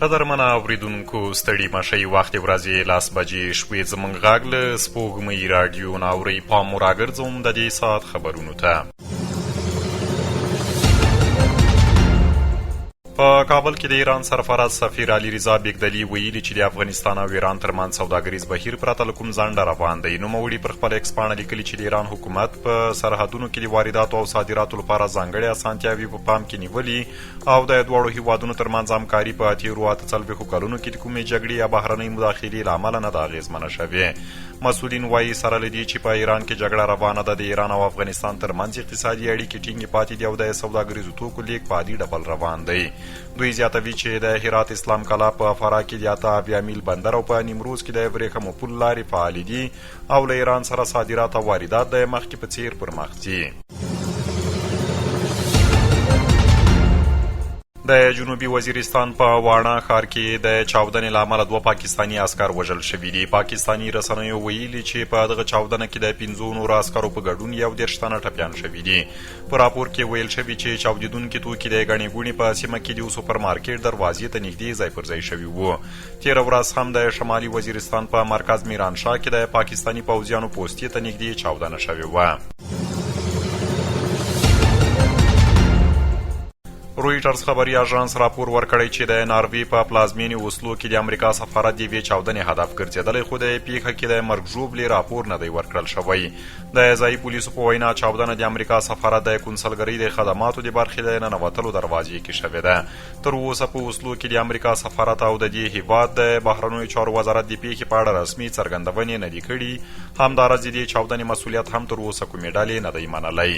قدرمنه اوریدونکو ستړي مشئ وخت ورځې 10 بجې شوې زموږ غږ له سپوږمۍ راډیو نه اورئ پام مو راګرځوم د دې ساعت خبرونو ته. په کابل کې د ایران سرفراز سفیر علي رضا بیګدلي ویلي چې د افغانستان او ایران ترمنځ سوداګریز بهیر پرته له کوم ځنډه روان دی. نوموړي پر خپل ایکس پاڼه لیکلي چې د ایران حکومت په سرحدونو کې د وارداتو او صادراتو لپاره ځانګړې اسانتیاوې په پام کې نیولي او د دواړو هیوادونو ترمنځ همکاري په تېرو 48 کلونو کې د کومې جګړې یا بهرنۍ مداخلې له امله نه ده اغېزمنه شوې. مسؤلین وایي سره له دې چې په ایران کې جګړه روانه ده، د ایران او افغانستان ترمنځ اقتصادي اړیکې ټینګې پاتې دي او د سوداګریزو توکو لیږد په عادي ډول روان دی. دوی زیاتوي چې د هرات اسلام کلا په فراه کې د 8 میل بندر او په نیمروز کې د ورېښمو پل لارې فعالې دي او له ایران سره صادرات او واردات د مخکې په څیر پرمخ ځي. د جنوبي وزیرستان په واڼه ښار کې د چاودنې له امله 2 پاکستاني عسکر وژل شوي دي. پاکستاني رسنیو ویلي چې په دغه چاودنه کې د 15 نورو عسکرو په ګډون 11 تنه ټپیان شوي دي. په راپور کې ویل شوي چې چاودېدونکي توکي د ګڼې ګوڼې په سیمه کې د یو سوپر مارکیټ دروازې ته نږدې ځای پر ځای شوي وو. تېره ورځ هم د شمالي وزیرستان په مرکز میرانشاه کې د پاکستاني پوځیانو پوستې ته نږدې چاودنه شوې وه. رویټرز خبري اژانس راپور ورکړی چې د ناروې په پلازمینې اوسلو کې د امریکا سفارت د یوې چاودنې هدف ګرځېدلی، خو د پیښه کې د مرګ ژوبلې راپور نه دی ورکړل شوی. د ځایي پولیسو په وینا چاودنه د امریکا سفارت د کنسلګرۍ د خدماتو د برخې د ننوتلو دروازې کې شوې ده. تر اوسه په اوسلو کې د امریکا سفارت او د دې هیواد د بهرنیو چارو وزارت د پیښې په اړه رسمي څرګندونې نه دي کړي. همداراز د دې چاودنې مسؤلیت هم تر اوسه کومې ډلې نه دی منلی.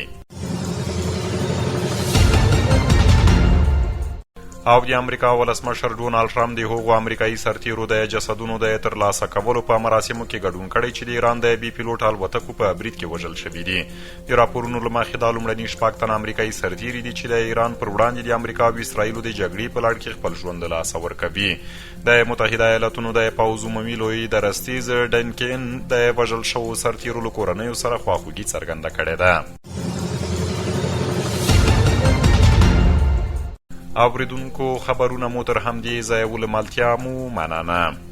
او د امریکا ولسمشر ډونالډ ټرمپ د هغو امریکایي سرتیرو د جسدونو د ترلاسه کولو په مراسمو کې ګډون کړی چې د ایران د بي پیلوټ الوتکو په برید کې وژل شوي دي. د راپورونو له مخې دا لومړني 6 تنه امریکایي سرتیري دي چې د ایران پر وړاندې د امریکا او اسرائیلو د جګړې په لړ کې خپل ژوند له لاسه ورکوي. د متحده ایالاتونو د پوځ عمومي لوی درستیز ډنکن د وژل شوو سرتیرو له کورنیو سره خواخوږي څرګنده کړې ده. اوریدونکو خبرونه مو تر همدې ځایه ولملتیا مو مننه.